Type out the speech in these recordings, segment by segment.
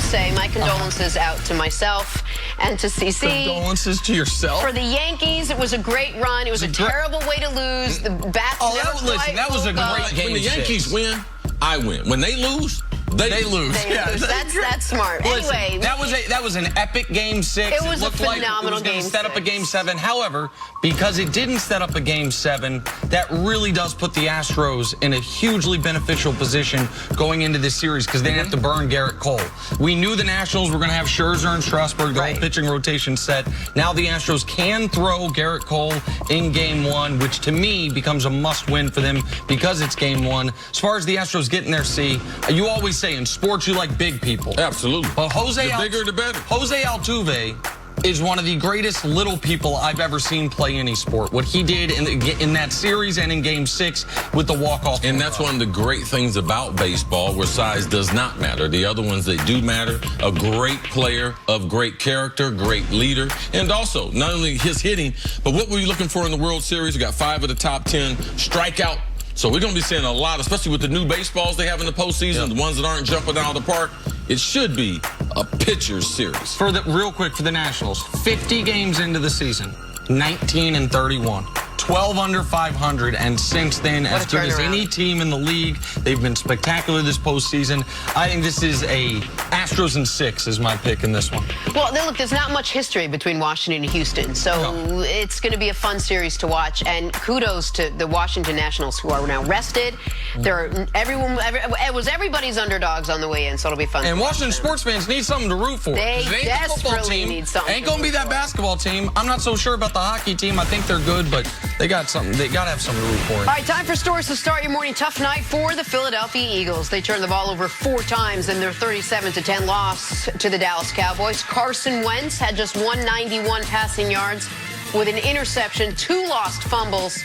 say my condolences out to myself and to CC. Condolences to yourself? For the Yankees, it was a great run. It was a terrible way to lose. The bats listen, that was a great game. When the Yankees win, I win. When they lose, they lose. That's smart. Listen, anyway, that was an epic Game 6. It was a phenomenal game. It was going to set up a Game 7. However, because it didn't set up a Game 7, that really does put the Astros in a hugely beneficial position going into this series because they didn't have to burn Garrett Cole. We knew the Nationals were going to have Scherzer and Strasburg, the whole pitching rotation set. Now the Astros can throw Garrett Cole in Game 1, which to me becomes a must-win for them because it's Game 1. As far as the Astros getting their C, you always say in sports you like big people. Absolutely. But the bigger, the better. Jose Altuve is one of the greatest little people I've ever seen play any sport. What he did in that series and in Game 6 with the walk-off. And that's one of the great things about baseball, where size does not matter. The other ones, they do matter. A great player of great character, great leader, and also not only his hitting, but what were you looking for in the World Series? We got 5 of the top 10 strikeout. So we're going to be seeing a lot, especially with the new baseballs they have in the postseason, the ones that aren't jumping out of the park. It should be a pitcher's series. Real quick for the Nationals, 50 games into the season, 19-31. 12 under 500, and since then, as good as any team in the league, they've been spectacular this postseason. I think this is a Astros in 6 is my pick in this one. Well, look, there's not much history between Washington and Houston, so it's going to be a fun series to watch. And kudos to the Washington Nationals, who are now rested. It was everybody's underdogs on the way in, so it'll be fun. And Washington sports fans need something to root for. They desperately need something. Ain't gonna be that basketball team. I'm not so sure about the hockey team. I think they're good, but they got something. They got to have something to root for. All right, time for scores to start your morning. Tough night for the Philadelphia Eagles. They turned the ball over 4 times in their 37-10 loss to the Dallas Cowboys. Carson Wentz had just 191 passing yards with an interception, 2 lost fumbles.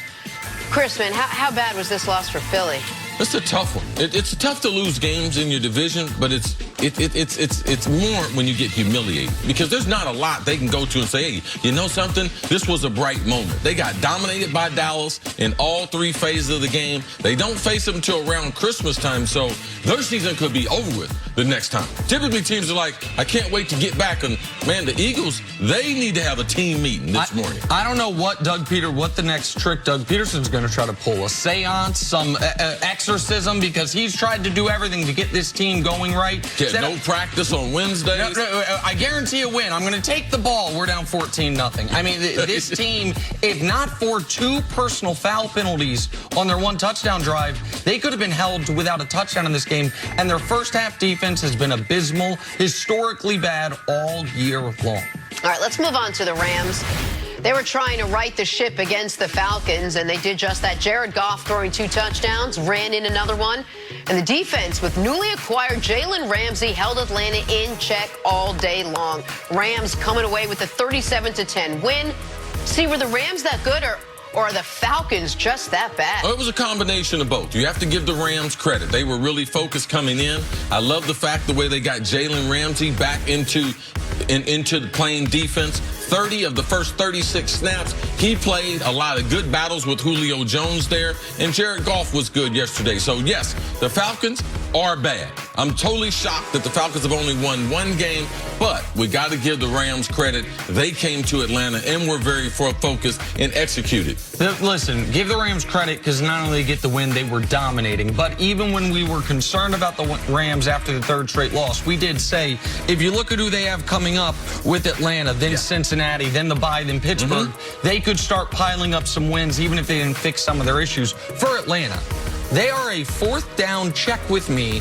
Chris, man, how bad was this loss for Philly? It's a tough one. It's tough to lose games in your division, but it's more when you get humiliated, because there's not a lot they can go to and say, hey, you know something? This was a bright moment. They got dominated by Dallas in all 3 phases of the game. They don't face them until around Christmas time, so their season could be over with the next time. Typically, teams are like, I can't wait to get back. And, man, the Eagles, they need to have a team meeting this morning. I don't know what the next trick Doug Peterson's going to try to pull. A seance, some exorcism, because he's tried to do everything to get this team going right. No practice on Wednesdays. I guarantee a win. I'm going to take the ball. We're down 14-0. I mean, this team, if not for 2 personal foul penalties on their 1 touchdown drive, they could have been held without a touchdown in this game. And their first half defense has been abysmal, historically bad all year long. All right, let's move on to the Rams. They were trying to right the ship against the Falcons, and they did just that. Jared Goff throwing 2 touchdowns, ran in another one. And the defense with newly acquired Jalen Ramsey held Atlanta in check all day long. Rams coming away with a 37-10 win. See, were the Rams that good, or are the Falcons just that bad? Well, it was a combination of both. You have to give the Rams credit. They were really focused coming in. I love the fact the way they got Jalen Ramsey back into playing defense. 30 of the first 36 snaps, he played a lot of good battles with Julio Jones there, and Jared Goff was good yesterday. So, yes, the Falcons are bad. I'm totally shocked that the Falcons have only won 1 game, but we got to give the Rams credit. They came to Atlanta and were very focused and executed. Listen, give the Rams credit, because not only get the win, they were dominating. But even when we were concerned about the Rams after the 3rd straight loss, we did say, if you look at who they have coming up with Atlanta, then Cincinnati, then the bye, then Pittsburgh, they could start piling up some wins, even if they didn't fix some of their issues. For Atlanta, they are a 4th down check with me,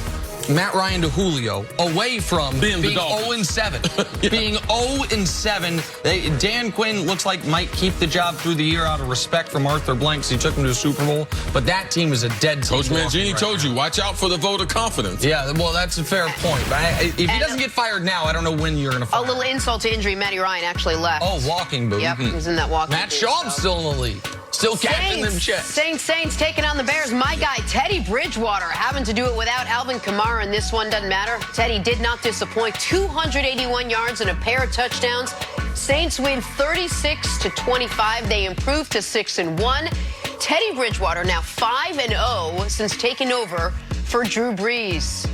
Matt Ryan to Julio, away from being 0-7. Being 0-7. Dan Quinn looks like might keep the job through the year out of respect from Arthur Blank, so he took him to the Super Bowl. But that team is a dead team. Coach Mangini told you, watch out for the vote of confidence. Yeah, well, that's a fair point. If he doesn't get fired now, I don't know when you're going to fire him. A little insult to injury, Matty Ryan actually left. Oh, walking boot. Yep, he's in that walking Matt Schaub's still in the league. Still catching them checks. Saints taking on the Bears. My guy, Teddy Bridgewater, having to do it without Alvin Kamara, and this one doesn't matter. Teddy did not disappoint. 281 yards and a pair of touchdowns. Saints win 36-25. They improve to 6-1. Teddy Bridgewater now 5-0 since taking over for Drew Brees.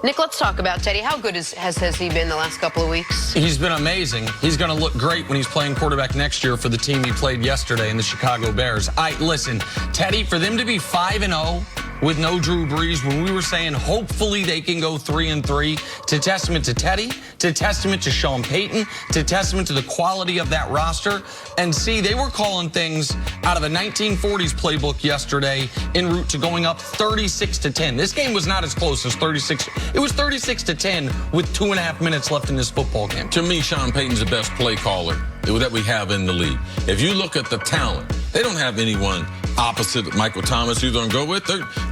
Nick, let's talk about Teddy. How good has he been the last couple of weeks? He's been amazing. He's going to look great when he's playing quarterback next year for the team he played yesterday in the Chicago Bears. Listen, Teddy, for them to be 5-0 with no Drew Brees, when we were saying hopefully they can go 3-3, to testament to Teddy, to testament to Sean Payton, to testament to the quality of that roster. And see, they were calling things out of a 1940s playbook yesterday en route to going up 36-10. This game was not as close as 36. It was 36-10 with 2.5 minutes left in this football game. To me, Sean Payton's the best play caller that we have in the league. If you look at the talent, they don't have anyone opposite Michael Thomas who's going to go with.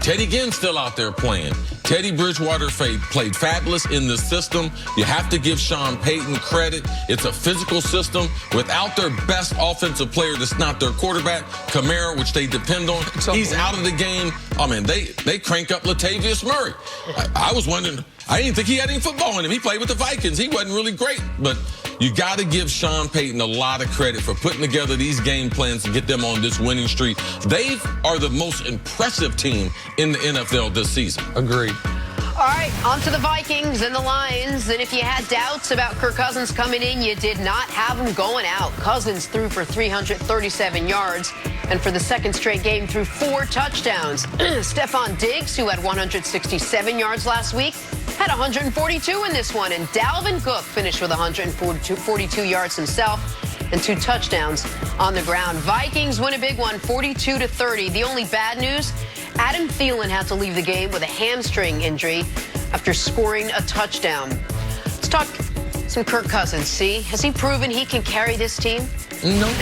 Teddy Ginn's still out there playing. Teddy Bridgewater played fabulous in the system. You have to give Sean Payton credit. It's a physical system. Without their best offensive player that's not their quarterback, Kamara, which they depend on, he's out of the game. I mean, they crank up Latavius Murray. I was wondering, I didn't think he had any football in him. He played with the Vikings. He wasn't really great, but you got to give Sean Payton a lot of credit for putting together these game plans to get them on this winning streak. They are the most impressive team in the NFL this season. Agreed. All right, on to the Vikings and the Lions. And if you had doubts about Kirk Cousins coming in, you did not have him going out. Cousins threw for 337 yards, and for the second straight game threw 4 touchdowns. Stephon Diggs, who had 167 yards last week, had 142 in this one. And Dalvin Cook finished with 142 yards himself and 2 touchdowns on the ground. Vikings win a big one, 42-30. The only bad news, Adam Thielen had to leave the game with a hamstring injury after scoring a touchdown. Let's talk some Kirk Cousins. See, has he proven he can carry this team? No.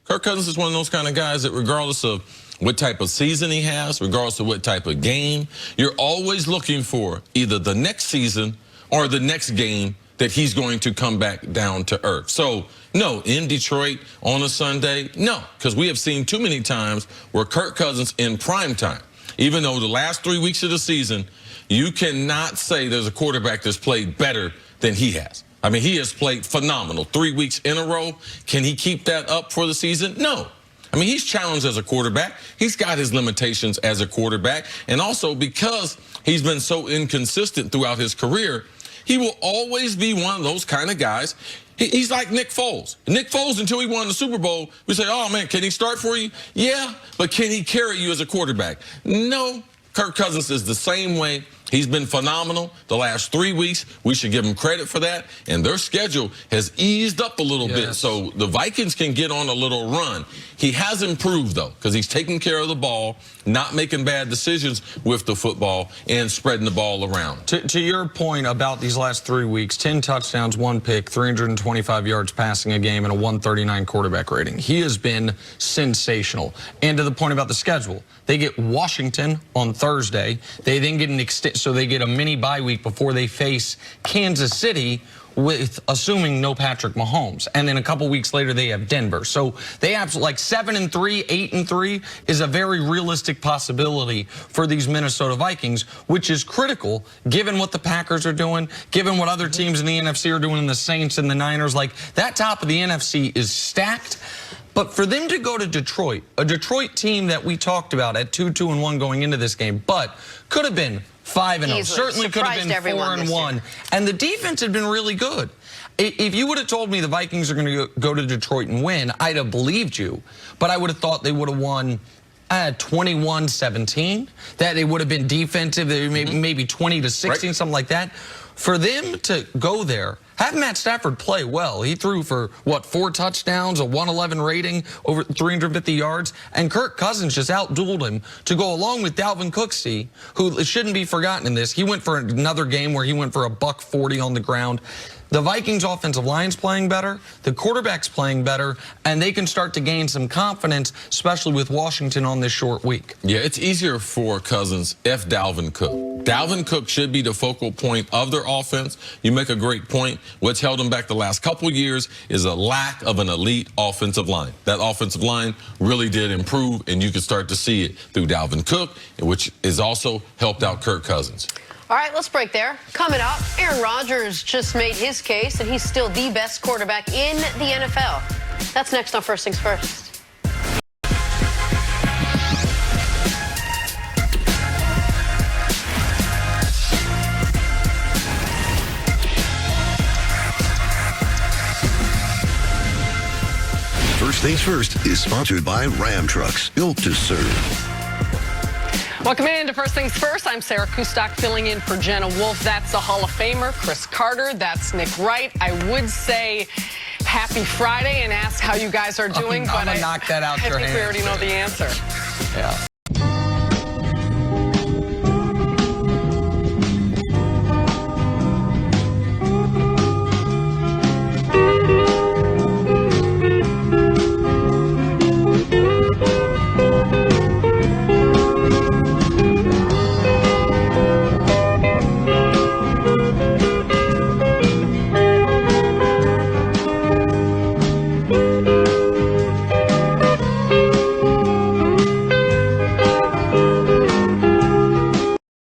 Kirk Cousins is one of those kind of guys that regardless of what type of season he has, regardless of what type of game, you're always looking for either the next season or the next game that he's going to come back down to earth. So, no, in Detroit on a Sunday, no, because we have seen too many times where Kirk Cousins in prime time, even though the last 3 weeks of the season, you cannot say there's a quarterback that's played better than he has. I mean, he has played phenomenal 3 weeks in a row. Can he keep that up for the season? No. I mean, he's challenged as a quarterback. He's got his limitations as a quarterback. And also because he's been so inconsistent throughout his career, he will always be one of those kind of guys. He's like Nick Foles. Nick Foles, until he won the Super Bowl, we say, oh, man, can he start for you? Yeah, but can he carry you as a quarterback? No. Kirk Cousins is the same way. He's been phenomenal the last 3 weeks. We should give him credit for that. And their schedule has eased up a little bit, so the Vikings can get on a little run. He has improved, though, because he's taking care of the ball, not making bad decisions with the football, and spreading the ball around. To your point about these last 3 weeks, 10 touchdowns, 1 pick, 325 yards passing a game, and a 139 quarterback rating. He has been sensational. And to the point about the schedule, they get Washington on Thursday. They then get so they get a mini bye week before they face Kansas City, with assuming no Patrick Mahomes. And then a couple weeks later, they have Denver. So they have like 7-3, 8-3 is a very realistic possibility for these Minnesota Vikings, which is critical given what the Packers are doing, given what other teams in the NFC are doing, and the Saints and the Niners. Like, that top of the NFC is stacked. But for them to go to Detroit, a Detroit team that we talked about at 2-2-1 going into this game, but could have been 5-0, certainly could have been 4-1, and the defense had been really good. If you would have told me the Vikings are going to go to Detroit and win, I'd have believed you, but I would have thought they would have won 21-17, that it would have been defensive, maybe 20-16, something like that. For them to go there, have Matt Stafford play well. He threw for, 4 touchdowns, a 111 rating, over 350 yards, and Kirk Cousins just outdueled him to go along with Dalvin Cook, who shouldn't be forgotten in this. He went for another game where he went for a $140 on the ground. The Vikings offensive line's playing better, the quarterback's playing better, and they can start to gain some confidence, especially with Washington on this short week. Yeah, it's easier for Cousins if Dalvin Cook. Dalvin Cook should be the focal point of their offense. You make a great point. What's held them back the last couple years is a lack of an elite offensive line. That offensive line really did improve, and you can start to see it through Dalvin Cook, which is also helped out Kirk Cousins. All right, let's break there. Coming up, Aaron Rodgers just made his case, and he's still the best quarterback in the NFL. That's next on First Things First. First Things First is sponsored by Ram Trucks, built to serve. Welcome in to First Things First. I'm Sarah Kustok filling in for Jenna Wolf. That's the Hall of Famer, Chris Carter. That's Nick Wright. I would say happy Friday and ask how you guys are doing, I'm gonna knock that out I your think hands. we already know the answer. Yeah.